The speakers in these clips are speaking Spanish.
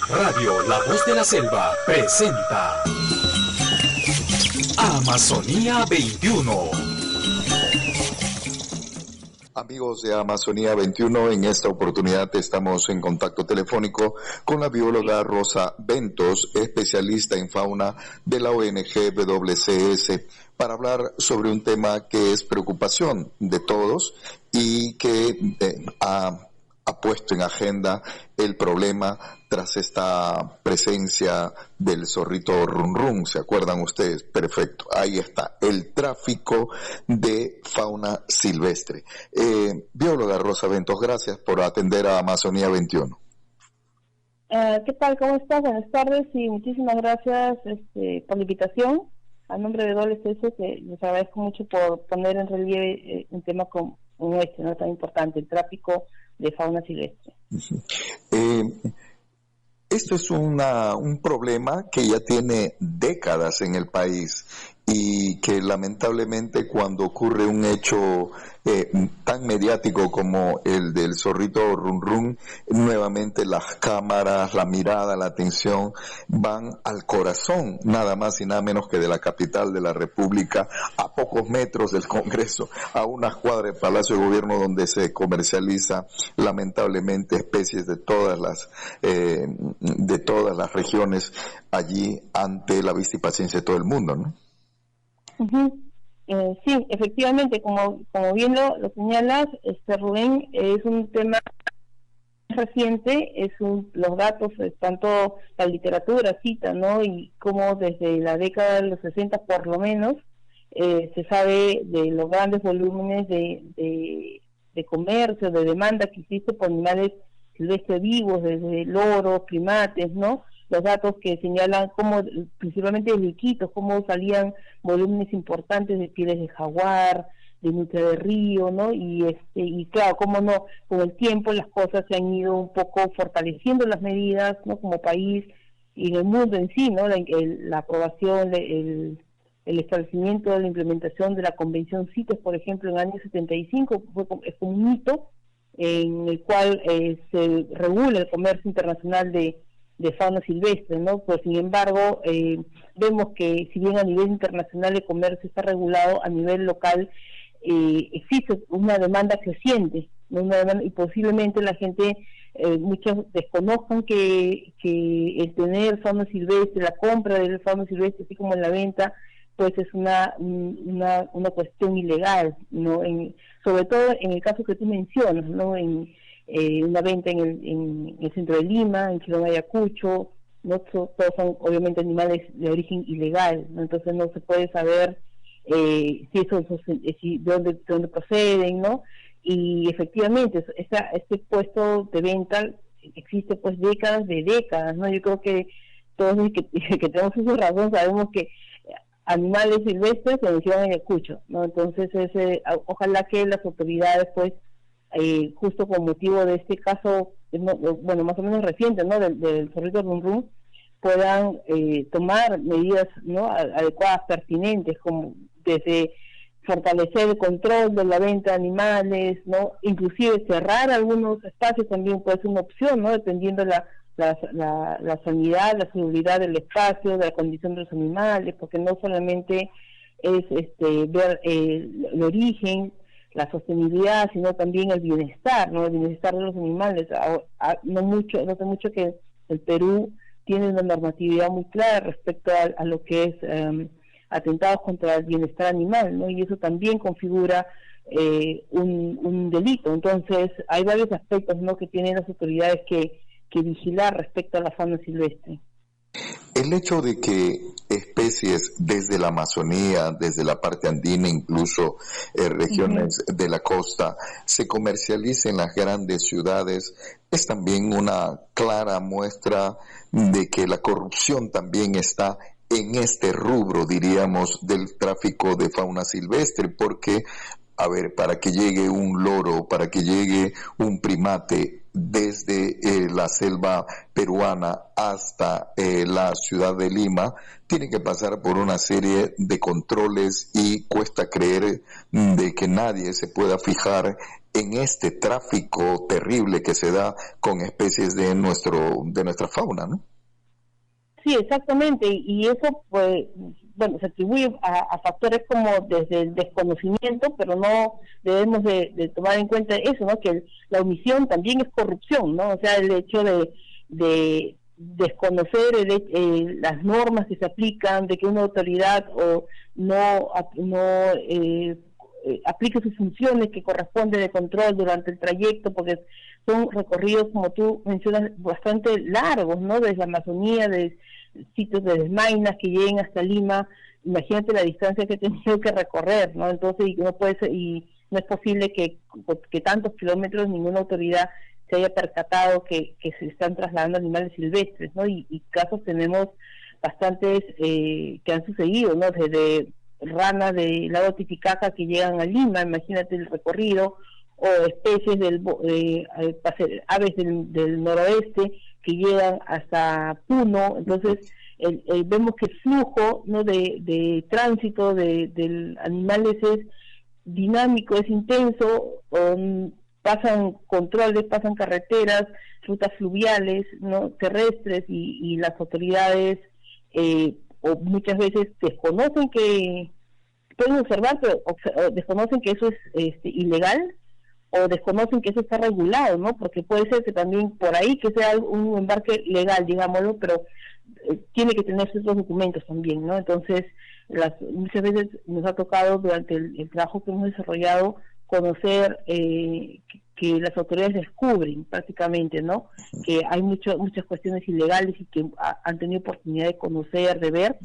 Radio La Voz de la Selva presenta Amazonía 21. Amigos de Amazonía 21, en esta oportunidad estamos en contacto telefónico con la bióloga Rosa Ventos, especialista en fauna de la ONG WCS, para hablar sobre un tema que es preocupación de todos y que ha puesto en agenda el problema tras esta presencia del zorrito Run Run. ¿Se acuerdan ustedes? Perfecto, ahí está, el tráfico de fauna silvestre. Bióloga Rosa Ventos, gracias por atender a Amazonía 21. ¿Qué tal? ¿Cómo estás? Buenas tardes y muchísimas gracias por la invitación. A nombre de WCS, les agradezco mucho por poner en relieve un tema como este, ¿no? Tan importante, el tráfico de fauna silvestre. Esto es un problema que ya tiene décadas en el país y que lamentablemente cuando ocurre un hecho tan mediático como el del zorrito Run Run, nuevamente las cámaras, la mirada, la atención van al corazón, nada más y nada menos que de la capital de la República, a pocos metros del Congreso, a unas cuadras del Palacio de Gobierno, donde se comercializa lamentablemente especies de todas las regiones allí ante la vista y paciencia de todo el mundo, ¿no? Uh-huh. Sí, efectivamente, como bien lo señalas, Rubén, es un tema reciente, los datos, tanto la literatura cita, ¿no? Y como desde la década de los 60 por lo menos, se sabe de los grandes volúmenes de comercio, de demanda que existe por animales silvestres vivos, desde loros, primates, ¿no? Los datos que señalan cómo, principalmente de liquitos, cómo salían volúmenes importantes de pieles de jaguar, de nutria de río, ¿no? Y claro, cómo no, con el tiempo las cosas se han ido un poco fortaleciendo las medidas, ¿no? Como país y en el mundo en sí, ¿no? La aprobación, el establecimiento de la implementación de la Convención CITES, por ejemplo, en el año 75, es un hito en el cual se regula el comercio internacional de fauna silvestre, ¿no? Pues sin embargo, vemos que si bien a nivel internacional el comercio está regulado, a nivel local existe una demanda creciente, ¿no? Y posiblemente la gente, muchos desconozcan que el tener fauna silvestre, la compra de fauna silvestre, así como en la venta, pues es una cuestión ilegal, ¿no? Sobre todo en el caso que tú mencionas, ¿no? En una venta en el centro de Lima, en Quirón Ayacucho, ¿no? Todos son obviamente animales de origen ilegal, ¿no? Entonces no se puede saber de dónde proceden, ¿no? Y efectivamente este puesto de venta existe pues décadas, ¿no? Yo creo que todos los que tenemos esa razón sabemos que animales silvestres se mencionan en Ayacucho, ¿no? Entonces ojalá que las autoridades pues justo con motivo de este caso, bueno, más o menos reciente, ¿no? del zorrito Run Run, puedan tomar medidas, ¿no? adecuadas, pertinentes, como desde fortalecer el control de la venta de animales, ¿no? Inclusive cerrar algunos espacios también puede ser una opción, ¿no? Dependiendo la sanidad, la seguridad del espacio, de la condición de los animales, porque no solamente es ver el origen, la sostenibilidad, sino también el bienestar, ¿no? El bienestar de los animales. No hace mucho que el Perú tiene una normatividad muy clara respecto a lo que es atentados contra el bienestar animal, ¿no? Y eso también configura un delito. Entonces hay varios aspectos, ¿no? que tienen las autoridades que vigilar respecto a la fauna silvestre. El hecho de que especies desde la Amazonía, desde la parte andina, incluso regiones de la costa, se comercialicen en las grandes ciudades, es también una clara muestra de que la corrupción también está en este rubro, diríamos, del tráfico de fauna silvestre, porque, a ver, para que llegue un loro, para que llegue un primate, desde la selva peruana hasta la ciudad de Lima, tiene que pasar por una serie de controles y cuesta creer de que nadie se pueda fijar en este tráfico terrible que se da con especies de nuestra fauna, ¿no? Sí, exactamente, y eso pues, bueno, se atribuye a factores como desde el desconocimiento, pero no debemos de tomar en cuenta eso, ¿no? Que la omisión también es corrupción, ¿no? O sea, el hecho de desconocer las normas que se aplican, de que una autoridad o no aplique sus funciones que corresponden de control durante el trayecto, porque son recorridos, como tú mencionas, bastante largos, ¿no? Desde la Amazonía, de sitios de desmainas que lleguen hasta Lima. Imagínate la distancia que he tenido que recorrer, ¿no? Entonces, y no es posible que tantos kilómetros ninguna autoridad se haya percatado que se están trasladando animales silvestres, ¿no? Y casos tenemos bastantes que han sucedido, ¿no? Desde ranas del lago Titicaca que llegan a Lima, imagínate el recorrido, o especies aves del noroeste que llegan hasta Puno. Entonces vemos que el flujo, ¿no?, de tránsito de animales es dinámico, es intenso, pasan controles, pasan carreteras, rutas fluviales, ¿no?, terrestres, y las autoridades o muchas veces desconocen que pueden observar, pero desconocen que eso es ilegal, o desconocen que eso está regulado, ¿no? Porque puede ser que también por ahí que sea un embarque legal, digámoslo, pero tiene que tener ciertos documentos también, ¿no? Entonces, muchas veces nos ha tocado durante el trabajo que hemos desarrollado conocer que las autoridades descubren prácticamente, ¿no?, que hay muchas cuestiones ilegales y que han tenido oportunidad de conocer, de ver,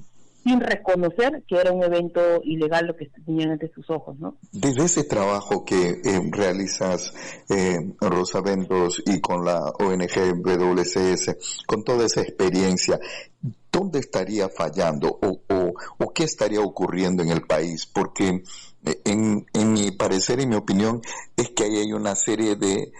sin reconocer que era un evento ilegal lo que tenían ante sus ojos, ¿no? Desde ese trabajo que realizas, Rosa Ventos, y con la ONG WCS, con toda esa experiencia, ¿dónde estaría fallando o qué estaría ocurriendo en el país? Porque en mi parecer y mi opinión es que ahí hay una serie de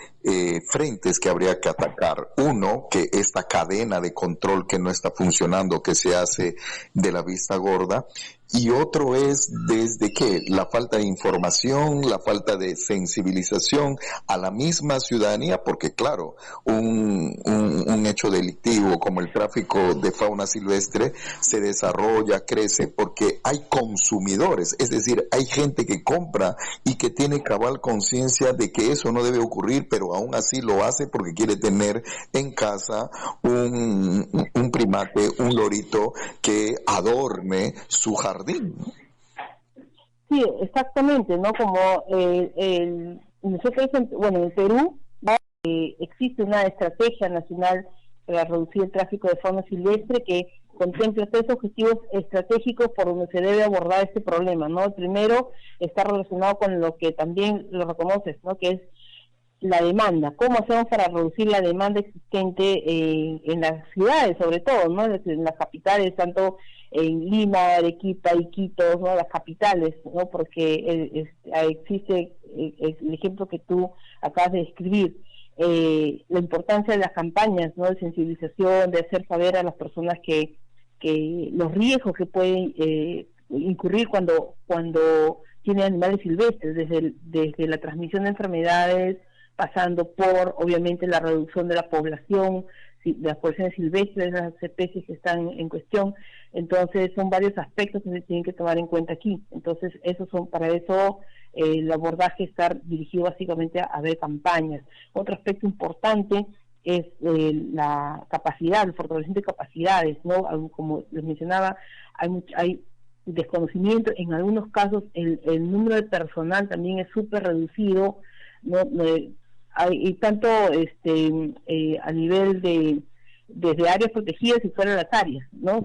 frentes que habría que atacar. Uno, que esta cadena de control que no está funcionando, que se hace de la vista gorda. Y otro es desde que la falta de información, la falta de sensibilización a la misma ciudadanía, porque claro, un hecho delictivo como el tráfico de fauna silvestre se desarrolla, crece, porque hay consumidores, es decir, hay gente que compra y que tiene cabal conciencia de que eso no debe ocurrir, pero aún así lo hace porque quiere tener en casa un primate, un lorito que adorne su jardín. Sí, exactamente, ¿no? Como nosotros, en Perú existe una estrategia nacional para reducir el tráfico de fauna silvestre que contempla 3 objetivos estratégicos por donde se debe abordar este problema, ¿no? El primero está relacionado con lo que también lo reconoces, ¿no?, que es la demanda. ¿Cómo hacemos para reducir la demanda existente en las ciudades, sobre todo, ¿no?, en las capitales, tanto en Lima, Arequipa, Iquitos, ¿no?, las capitales, ¿no?, porque existe el ejemplo que tú acabas de describir, la importancia de las campañas, ¿no?, de sensibilización, de hacer saber a las personas que los riesgos que pueden incurrir cuando tienen animales silvestres, desde la transmisión de enfermedades, pasando por, obviamente, la reducción de la población, de las poblaciones silvestres, de las especies que están en cuestión. Entonces, son varios aspectos que se tienen que tomar en cuenta aquí. Entonces, para eso el abordaje está dirigido básicamente a ver campañas. Otro aspecto importante es la capacidad, el fortalecimiento de capacidades, ¿no? Como les mencionaba, hay desconocimiento, en algunos casos el número de personal también es súper reducido, ¿no? Hay tanto a nivel desde áreas protegidas y fuera de las áreas, ¿no?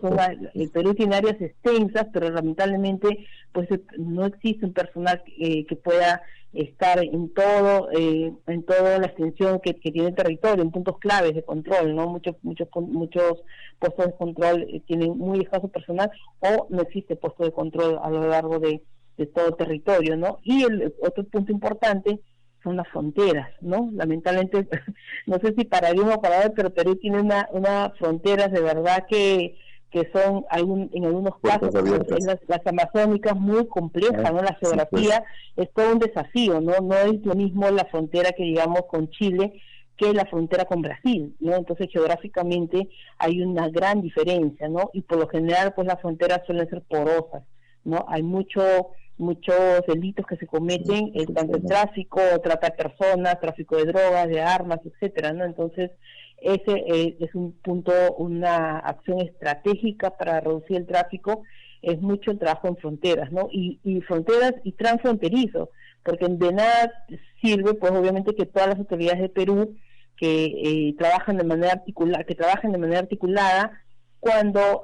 El Perú tiene áreas extensas, pero lamentablemente pues no existe un personal que pueda estar en toda la extensión que tiene el territorio, en puntos claves de control, ¿no? Muchos puestos de control tienen muy escaso personal, o no existe puesto de control a lo largo de todo el territorio, ¿no? Y el otro punto importante son las fronteras, ¿no? Lamentablemente, no sé si para bien o para mal, pero Perú tiene una fronteras de verdad que son en algunos casos las amazónicas muy complejas, ¿no? La geografía es todo un desafío, no es lo mismo la frontera que digamos con Chile que la frontera con Brasil, ¿no? Entonces geográficamente hay una gran diferencia, ¿no? Y por lo general pues las fronteras suelen ser porosas, ¿no? Hay muchos delitos que se cometen, tanto el tráfico, trata de personas, tráfico de drogas, de armas, etcétera, ¿no? Entonces ese es un punto, una acción estratégica para reducir el tráfico, es mucho el trabajo en fronteras, ¿no? Y fronteras y transfronterizo, porque de nada sirve, pues obviamente que todas las autoridades de Perú que trabajan de manera articulada cuando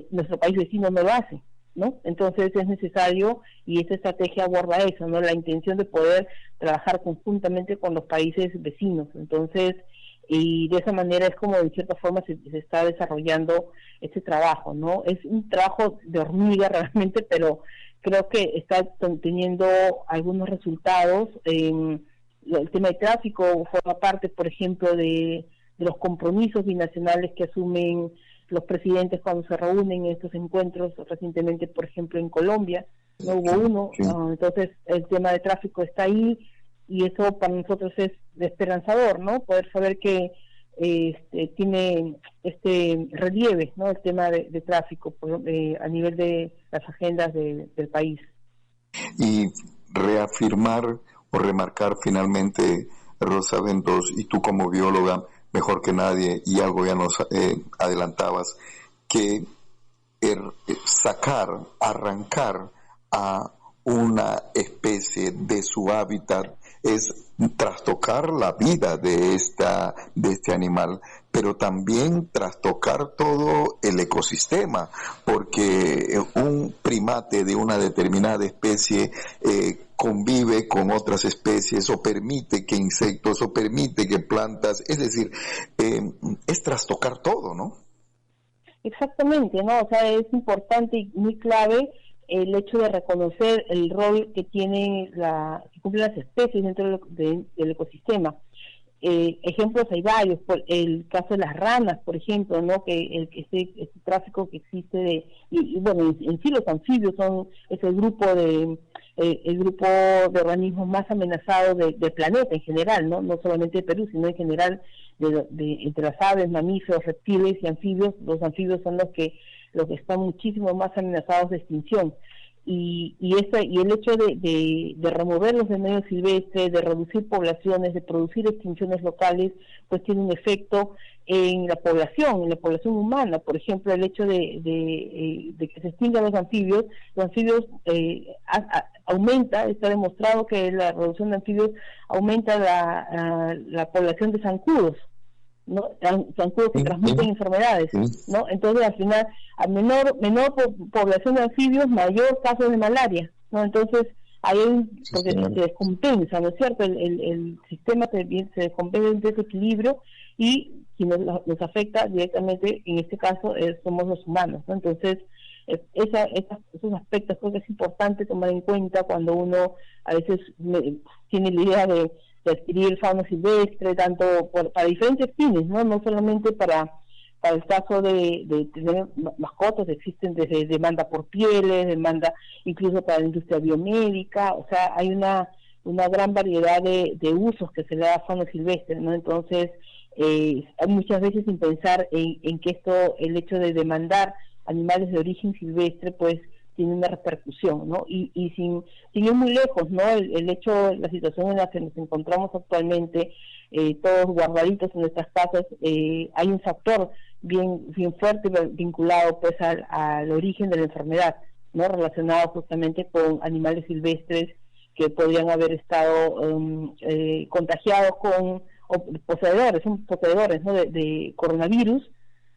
nuestro país vecino no lo hace, ¿no? Entonces es necesario, y esta estrategia aborda eso, ¿no? La intención de poder trabajar conjuntamente con los países vecinos. Entonces, y de esa manera es como de cierta forma se está desarrollando este trabajo, ¿no? Es un trabajo de hormiga realmente, pero creo que está teniendo algunos resultados. El tema de tráfico forma parte, por ejemplo, de los compromisos binacionales que asumen los presidentes cuando se reúnen en estos encuentros. Recientemente, por ejemplo, en Colombia no hubo uno, entonces el tema de tráfico está ahí, y eso para nosotros es esperanzador, ¿no? Poder saber que tiene este relieve, ¿no? El tema de tráfico a nivel de las agendas del país. Y reafirmar o remarcar finalmente, Rosa Ventos, y tú como bióloga, mejor que nadie, y algo ya nos adelantabas, que arrancar a una especie de su hábitat es trastocar la vida de este animal, pero también trastocar todo el ecosistema, porque un primate de una determinada especie convive con otras especies, o permite que insectos, o permite que plantas, es decir, es trastocar todo, ¿no? Exactamente, ¿no? O sea, es importante y muy clave el hecho de reconocer el rol que tienen que cumplen las especies dentro del ecosistema. Ejemplos hay varios, por el caso de las ranas, por ejemplo, ¿no? Que este tráfico que existe y bueno, en sí los anfibios es el grupo de organismos más amenazados del planeta en general, no solamente de Perú, sino en general entre las aves, mamíferos, reptiles y anfibios. Los anfibios son los que están muchísimo más amenazados de extinción. Y el hecho de removerlos del medio silvestre, de reducir poblaciones, de producir extinciones locales, pues tiene un efecto en la población humana. Por ejemplo, el hecho de que se extingan los anfibios aumenta, está demostrado que la reducción de anfibios aumenta la población de zancudos, ¿no? Zancudos que transmiten enfermedades, ¿no? Entonces al final, a menor población de anfibios, mayor caso de malaria, ¿no? Entonces ahí porque se descompensa, ¿no es cierto? El sistema se descompensa en desequilibrio, y quien nos afecta directamente en este caso somos los humanos, ¿no? Entonces esos aspectos creo que es importante tomar en cuenta cuando uno a veces tiene la idea de adquirir fauna silvestre, tanto para diferentes fines, no solamente para el caso de tener mascotas. Existen desde demanda por pieles, demanda incluso para la industria biomédica. O sea, hay una gran variedad de usos que se le da a fauna silvestre, ¿no? Entonces, muchas veces sin pensar en que el hecho de demandar animales de origen silvestre, pues tiene una repercusión, ¿no? Y sin ir muy lejos, ¿no? El hecho, la situación en la que nos encontramos actualmente, todos guardaditos en nuestras casas, hay un factor bien fuerte vinculado pues al origen de la enfermedad, ¿no? Relacionado justamente con animales silvestres que podrían haber estado contagiados son poseedores, ¿no? de coronavirus,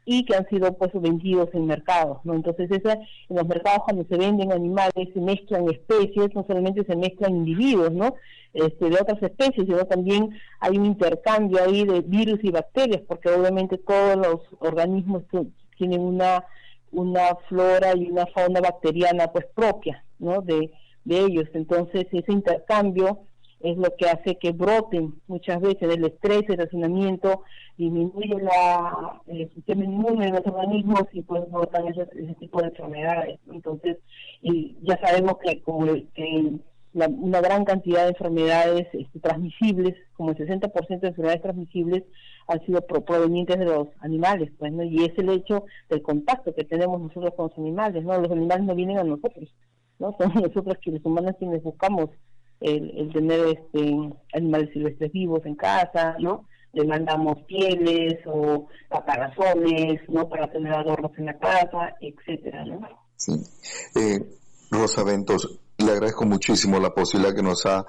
y que han sido pues vendidos en mercados, ¿no? Entonces en los mercados, cuando se venden animales, se mezclan especies, no solamente se mezclan individuos, ¿no? De otras especies, sino también hay un intercambio ahí de virus y bacterias, porque obviamente todos los organismos tienen una flora y una fauna bacteriana pues propia, ¿no? de ellos. Entonces ese intercambio es lo que hace que broten muchas veces del estrés, el hacinamiento, disminuye el sistema inmune de los organismos y pues brotan ese tipo de enfermedades. Entonces, y ya sabemos que una gran cantidad de enfermedades transmisibles, como el 60% de enfermedades transmisibles, han sido provenientes de los animales, pues, ¿no? Y es el hecho del contacto que tenemos nosotros con los animales, ¿no? Los animales no vienen a nosotros, ¿no? Somos nosotros los humanos quienes buscamos el tener animales silvestres vivos en casa, ¿no? Le mandamos pieles o caparazones, ¿no? Para tener adornos en la casa, etcétera, ¿no? Sí. Rosa Ventos, le agradezco muchísimo la posibilidad que nos ha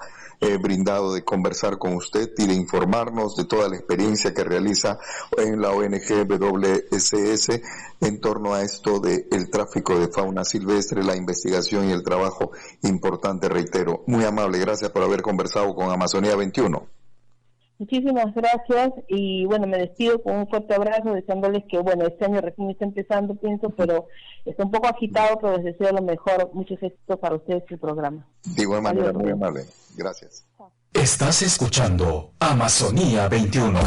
brindado de conversar con usted y de informarnos de toda la experiencia que realiza en la ONG WSS en torno a esto del tráfico de fauna silvestre, la investigación y el trabajo importante, reitero. Muy amable, gracias por haber conversado con Amazonía 21. Muchísimas gracias y bueno, me despido con un fuerte abrazo, deseándoles que bueno, este año recién está empezando, pienso, pero está un poco agitado, pero les deseo lo mejor, muchos éxitos para ustedes y el programa. De igual manera, muy amable. Gracias. Estás escuchando Amazonía 21.